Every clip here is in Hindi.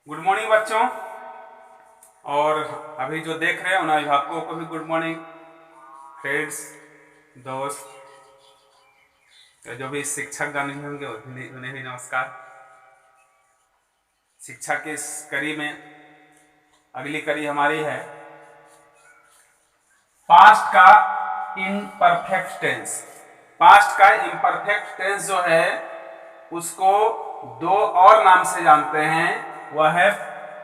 गुड मॉर्निंग बच्चों। और अभी जो देख रहे हैं उन अभिभावकों को भी गुड मॉर्निंग। फ्रेंड्स, दोस्त, जो भी शिक्षक गण होंगे उन्हें भी नमस्कार। शिक्षा की इस कड़ी में अगली कड़ी हमारी है पास्ट का इम्परफेक्ट टेंस। पास्ट का इम्परफेक्ट टेंस जो है उसको दो और नाम से जानते हैं, वह है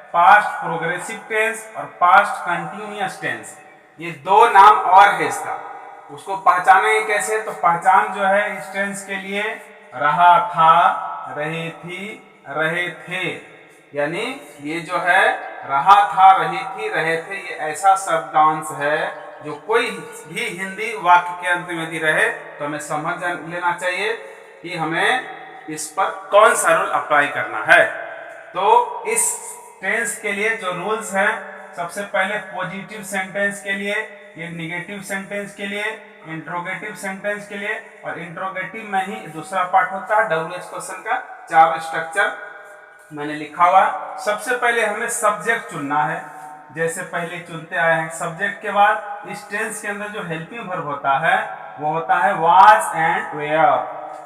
पास्ट प्रोग्रेसिव टेंस और पास्ट कंटिन्यूअस टेंस। ये दो नाम और है इसका। उसको पहचानेंगे कैसे? तो पहचान जो है इस टेंस के लिए रहा था, रही थी, रहे थे, यानी ये जो है रहा था, रही थी, रहे थे, ये ऐसा शब्दांश है जो कोई भी हिंदी वाक्य के अंत में यदि रहे तो हमें समझ लेना चाहिए कि हमें इस पर कौन सा रूल अप्लाई करना है। तो इस टेंस के लिए जो रूल्स हैं, सबसे पहले पॉजिटिव सेंटेंस के लिए, ये निगेटिव सेंटेंस के लिए, इंट्रोगेटिव सेंटेंस के लिए, और इंट्रोगेटिव में ही दूसरा पार्ट होता है WH क्वेश्चन का। चार स्ट्रक्चर मैंने लिखा हुआ। सबसे पहले हमें सब्जेक्ट चुनना है, जैसे पहले चुनते आए हैं। सब्जेक्ट के बाद इस टेंस के अंदर जो हेल्पिंग वर्ब होता है वो होता है वाज एंड वेयर।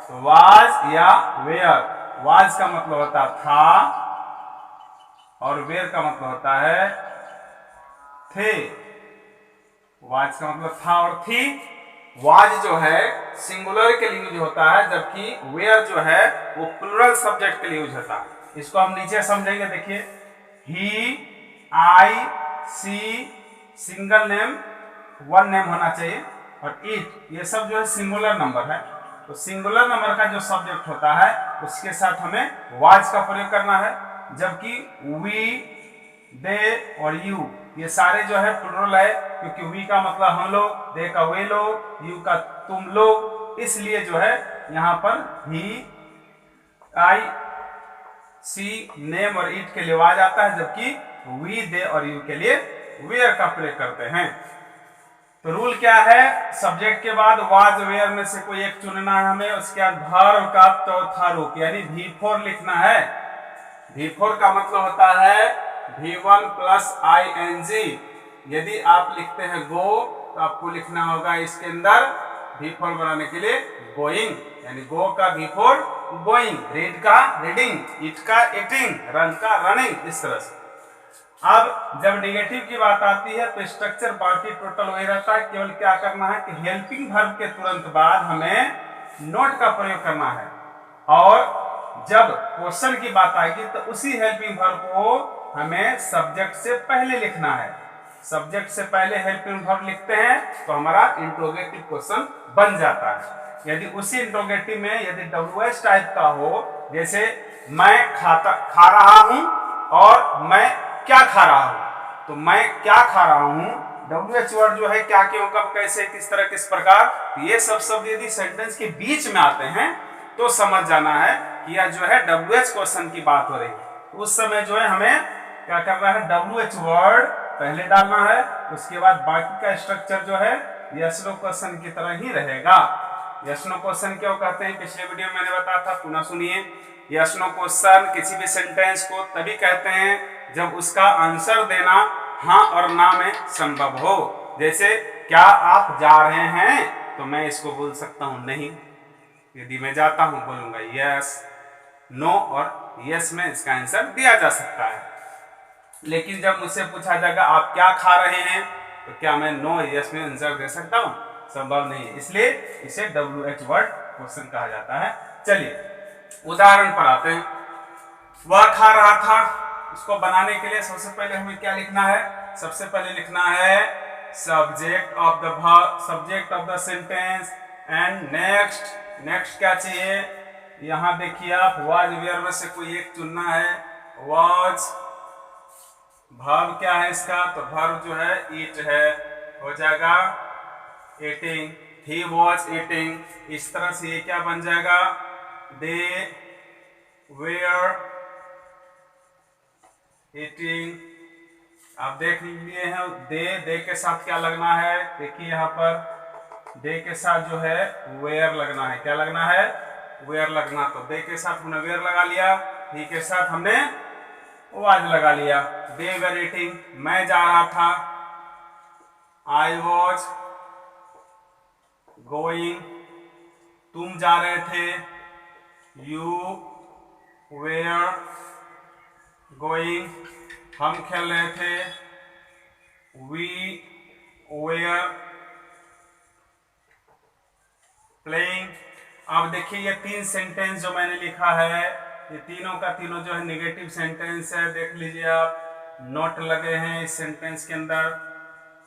तो वाज या वेयर, वाज का मतलब होता था और वेयर का मतलब होता है थे। वाज का मतलब था और थी। वाज जो है सिंगुलर के लिए यूज होता है, जबकि वेयर जो है वो प्लूरल सब्जेक्ट के लिए यूज होता है। इसको हम नीचे समझेंगे। देखिए, ही, आई, सी, सिंगल नेम, वन नेम होना चाहिए, और इट, ये सब जो है सिंगुलर नंबर है। तो सिंगुलर नंबर का जो सब्जेक्ट होता है उसके साथ हमें वाज का प्रयोग करना है, जबकि वी, दे और यू ये सारे जो है प्लूरल है, क्योंकि वी का मतलब हम लोग, दे का वे लोग, यू का तुम लोग, इसलिए जो है यहाँ पर ही, आई, सी, नेम और इट के लिए वाज आता है, जबकि वी, दे और यू के लिए वेयर का प्रयोग करते हैं। तो रूल क्या है? सब्जेक्ट के बाद वाज वेयर में से कोई एक चुनना है हमें। उसके बाद वर्ब का चौथा रूप यानी V4 लिखना है। V4 का मतलब होता है V1 प्लस ing। यदि आप लिखते हैं गो तो आपको लिखना होगा इसके अंदर V4 बनाने के लिए गोइंग, यानी गो का V4 गोइंग, रीड का रीडिंग, ईट का ईटिंग, रन का रनिंग, इस तरह से। अब जब नेगेटिव की बात आती है तो स्ट्रक्चर बाकी टोटल वही रहता है, केवल क्या करना है कि हेल्पिंग वर्ब के तुरंत बाद हमें नोट का प्रयोग करना है, और जब क्वेश्चन की बात आएगी तो उसी हेल्पिंग वर्ब को हमें सब्जेक्ट से पहले लिखना है। सब्जेक्ट से पहले हेल्पिंग वर्ब लिखते हैं तो हमारा इंट्रोगेटिव क्वेश्चन बन जाता है। यदि उसी इंट्रोगेटिव में यदि WH टाइप का हो, जैसे मैं खा रहा हूं और मैं क्या खा रहा हूं, तो मैं क्या खा रहा हूं, WH वर्ड जो है क्या, क्यों, कब, कैसे, किस तरह, किस प्रकार, ये सब शब्द यदि सेंटेंस के बीच में आते हैं तो समझ जाना है कि यह जो है WH क्वेश्चन की बात हो रही है। उस समय जो है हमें क्या करना है, WH वर्ड पहले डालना है, उसके बाद बाकी का स्ट्रक्चर जो है यस नो क्वेश्चन की तरह ही रहेगा। यस नो क्वेश्चन क्यों कहते हैं, पिछले वीडियो में मैंने बताया था, पुनः सुनिए। यस नो क्वेश्चन किसी भी सेंटेंस को तभी कहते हैं जब उसका आंसर देना हाँ और ना में संभव हो। जैसे क्या आप जा रहे हैं, तो मैं इसको बोल सकता हूं नहीं। यदि मैं जाता हूं बोलूंगा यस। नो और यस में इसका आंसर दिया जा सकता है। लेकिन जब मुझसे पूछा जाएगा आप क्या खा रहे हैं, तो क्या मैं नो यस में आंसर दे सकता हूं? संभव नहीं है, इसलिए इसे WH वर्ड क्वेश्चन कहा जाता है। चलिए उदाहरण पर आते हैं। वह खा रहा था, उसको बनाने के लिए सबसे पहले हमें क्या लिखना है? सबसे पहले लिखना है subject of the sentence and next क्या चाहिए? यहां देखिए आप, वाज वेयर में से कोई एक चुनना है। वाज, वर्ब क्या है इसका? तो वर्ब जो है ईट है, हो जाएगा ईटिंग। He was eating. इस तरह से ये क्या बन जाएगा? दे वेयर ईटिंग। आप देख लिए हैं, दे के साथ क्या लगना है? देखिए यहाँ पर दे के साथ जो है वेयर लगना है। क्या लगना है? वेयर लगना। तो दे के साथ हमने वेयर लगा लिया, ही के साथ हमने वाज लगा लिया। दे वर ईटिंग, मैं जा रहा था, आई वॉज गोइंग, तुम जा रहे थे, यू वेयर गोइंग, हम खेल रहे थे, वी वेयर प्लेइंग। अब देखिए ये 3 सेंटेंस जो मैंने लिखा है, ये तीनों का तीनों जो है निगेटिव सेंटेंस है। देख लीजिए आप, नोट लगे हैं इस सेंटेंस के अंदर।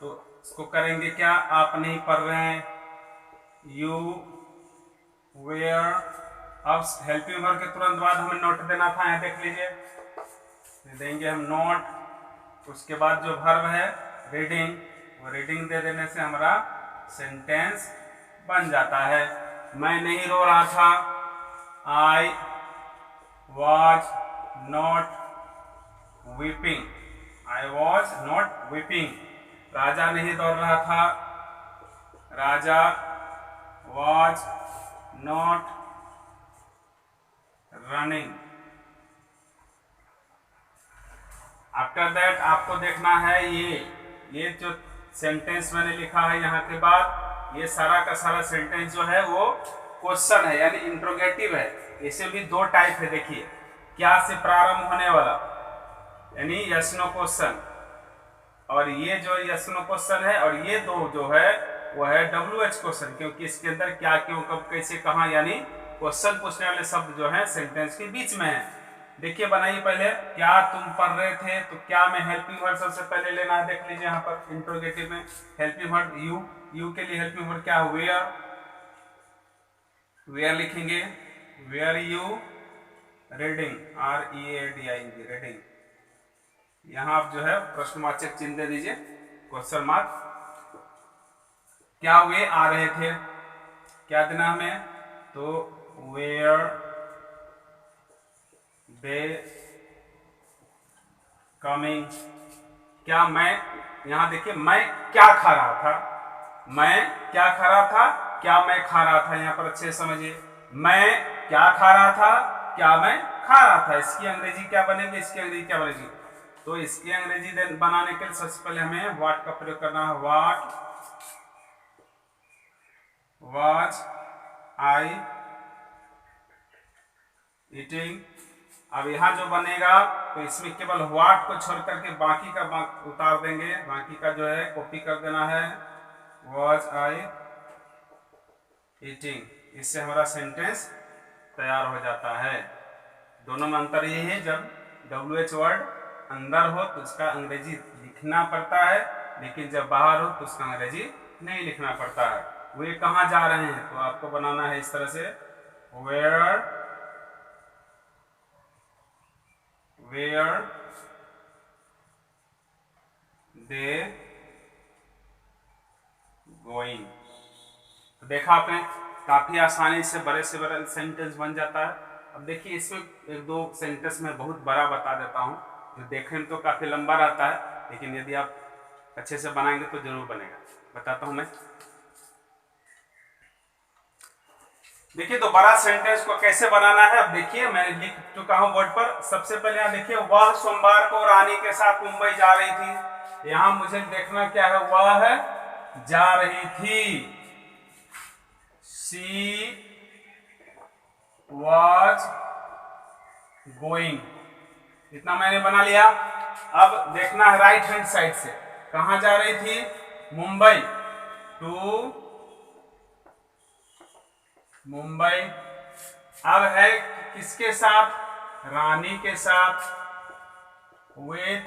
तो इसको करेंगे क्या, आप नहीं पढ़ रहे हैं, यू वेयर। अब हेल्पिंग वर्ब के तुरंत बाद हमें नोट देना था, यहाँ देख लीजिए, देंगे हम नोट। उसके बाद जो वर्ब है रीडिंग, वो रीडिंग दे देने से हमारा सेंटेंस बन जाता है। मैं नहीं रो रहा था, I was not weeping, I was not weeping. Raja नहीं दौड़ रहा था, Raja was not running. After that आपको देखना है ये जो सेंटेंस मैंने लिखा है यहाँ के बाद, ये सारा का सारा सेंटेंस जो है वो क्वेश्चन है, यानी इंट्रोगेटिव है। इसे भी 2 टाइप है, देखिए, क्या से प्रारंभ होने वाला, यानी यस नो क्वेश्चन, और ये जो यस नो क्वेश्चन है, और ये 2 जो है वो है WH क्वेश्चन, क्योंकि इसके अंदर क्या, क्यों, कब, कैसे, कहाँ, यानी क्वेश्चन पूछने वाले शब्द जो है सेंटेंस के बीच में है। देखिए बनाइए पहले, क्या तुम पढ़ रहे थे, तो क्या में हेल्पिंग वर्ब सबसे पहले लेना है। देख लीजिए यहाँ पर इंट्रोगेटिव में हेल्पिंग वर्ब यू के लिए हेल्पिंग वर्ब क्या है, वेयर, वेयर लिखेंगे, where you reading, READING reading. यहाँ आप जो है प्रश्नवाचक चिन्ह दे दीजिए, क्वेश्चन मार्क। क्या वे आ रहे थे, क्या देना हमें, तो वेयर दे कमिंग। क्या मैं, यहां देखिए मैं क्या खा रहा था, मैं क्या खा रहा था, क्या मैं खा रहा था, यहां पर अच्छे समझिए, मैं क्या खा रहा था, क्या मैं खा रहा था। इसकी अंग्रेजी क्या बनेगी, इसकी अंग्रेजी क्या बनेगी, तो इसकी अंग्रेजी बनाने के लिए सबसे पहले हमें व्हाट का प्रयोग करना है, व्हाट वाज आई ईटिंग। अब यहां जो बनेगा तो इसमें केवल व्हाट को छोड़ करके बाकी का उतार देंगे, बाकी का जो है कॉपी कर देना है, वाज आई ईटिंग। इससे हमारा सेंटेंस तैयार हो जाता है। दोनों में अंतर ये है, जब WH वर्ड अंदर हो तो उसका अंग्रेजी लिखना पड़ता है, लेकिन जब बाहर हो तो उसका अंग्रेजी नहीं लिखना पड़ता है। वे कहाँ जा रहे हैं, तो आपको बनाना है इस तरह से, वेयर दे गोइंग। तो देखा आपने, काफी आसानी से बड़े सेंटेंस बन जाता है। अब देखिए इसमें 1-2 सेंटेंस में बहुत बड़ा बता देता हूँ, जो देखने में तो काफी लंबा रहता है, लेकिन यदि आप अच्छे से बनाएंगे तो जरूर बनेगा। बताता हूं मैं, देखिए तो बड़ा सेंटेंस को कैसे बनाना है। अब देखिए मैंने लिख चुका हूं बोर्ड पर। सबसे पहले यहाँ देखिए, वह सोमवार को रानी के साथ मुंबई जा रही थी। यहां मुझे देखना क्या है, वह है जा रही थी, शी वॉज गोइंग, इतना मैंने बना लिया। अब देखना है राइट हैंड साइड से, कहां जा रही थी, मुंबई, टू मुंबई। अब है किसके साथ, रानी के साथ, विद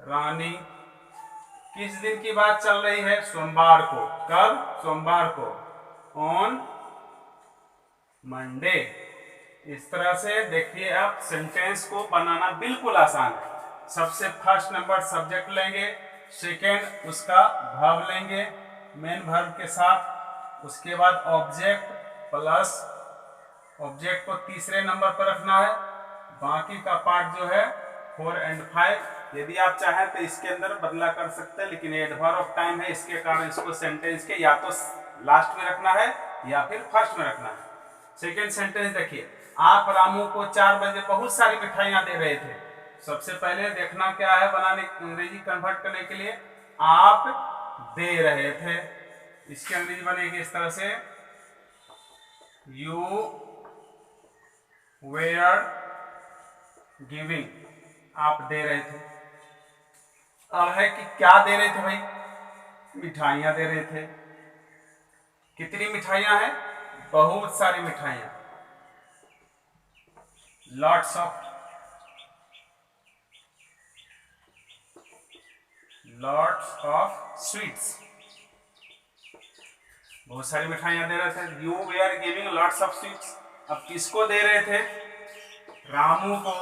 रानी। किस दिन की बात चल रही है, सोमवार को। कब, सोमवार को, ऑन मंडे। इस तरह से देखिए आप सेंटेंस को बनाना बिल्कुल आसान है। सबसे फर्स्ट नंबर सब्जेक्ट लेंगे, सेकेंड उसका वर्ब लेंगे मेन वर्ब के साथ, उसके बाद ऑब्जेक्ट प्लस ऑब्जेक्ट को तीसरे नंबर पर रखना है। बाकी का पार्ट जो है 4 और 5 यदि आप चाहें तो इसके अंदर बदला कर सकते हैं, लेकिन एडवर्ब ऑफ टाइम है, इसके कारण इसको सेंटेंस के या तो लास्ट में रखना है या फिर फर्स्ट में रखना है। सेकेंड सेंटेंस देखिए, आप रामू को 4 बजे बहुत सारी मिठाइयां दे रहे थे। सबसे पहले देखना क्या है बनाने अंग्रेजी कन्वर्ट करने के लिए, आप दे रहे थे। इसकी अंग्रेजी बनेगी इस तरह से, यू वेयर गिविंग, आप दे रहे थे। अब है कि क्या दे रहे थे भाई, मिठाइयां दे रहे थे। कितनी मिठाइयां हैं, बहुत सारी मिठाइयां, लॉट्स ऑफ स्वीट्स, बहुत सारी मिठाइयां दे रहे थे। You we are giving lots of sweets. अब किसको दे रहे थे, रामू को,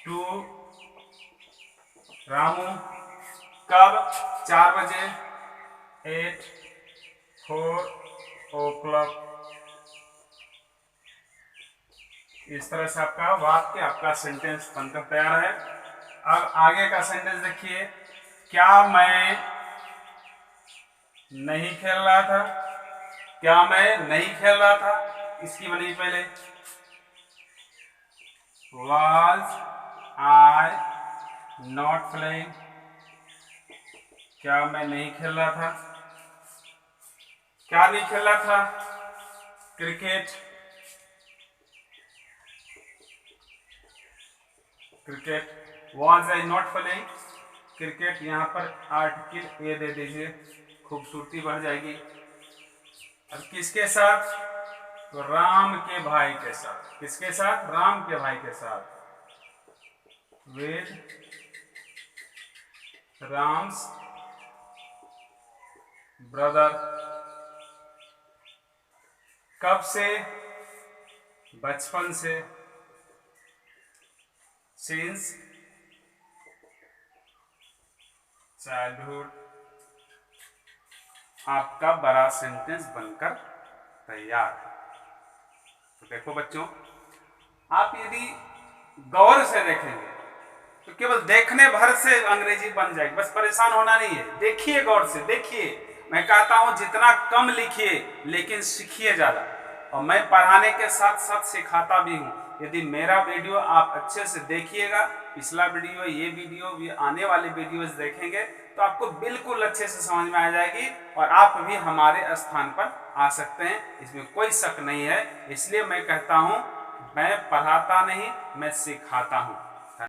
टू रामू। कब, 4 बजे, 4 o'clock। इस तरह से आपका वाक्य, आपका सेंटेंस बनकर तैयार है। अब आगे का सेंटेंस देखिए, क्या मैं नहीं खेल रहा था, क्या मैं नहीं खेल रहा था, इसकी बनी पहले, was I not playing, क्या मैं नहीं खेल रहा था, क्या नहीं खेल रहा था, cricket, cricket. was I not playing cricket, यहाँ पर आर्टिकल ए दे दीजिए, खूबसूरती बढ़ जाएगी। अब किसके साथ, तो राम के भाई के साथ। किसके साथ, राम के भाई के साथ, विद राम्स ब्रदर। कब से, बचपन से, सिंस चाइल्डहुड। आपका बड़ा सेंटेंस बनकर तैयार है। तो देखो बच्चों, आप यदि गौर से देखेंगे तो केवल देखने भर से अंग्रेजी बन जाएगी, बस परेशान होना नहीं है। देखिए, गौर से देखिए। मैं कहता हूं जितना कम लिखिए लेकिन सीखिए ज्यादा, और मैं पढ़ाने के साथ साथ सिखाता भी हूं। यदि मेरा वीडियो आप अच्छे से देखिएगा, पिछला वीडियो, ये वीडियो, भी आने वाले वीडियोस देखेंगे तो आपको बिल्कुल अच्छे से समझ में आ जाएगी और आप भी हमारे स्थान पर आ सकते हैं, इसमें कोई शक नहीं है। इसलिए मैं कहता हूं, मैं पढ़ाता नहीं, मैं सिखाता हूं।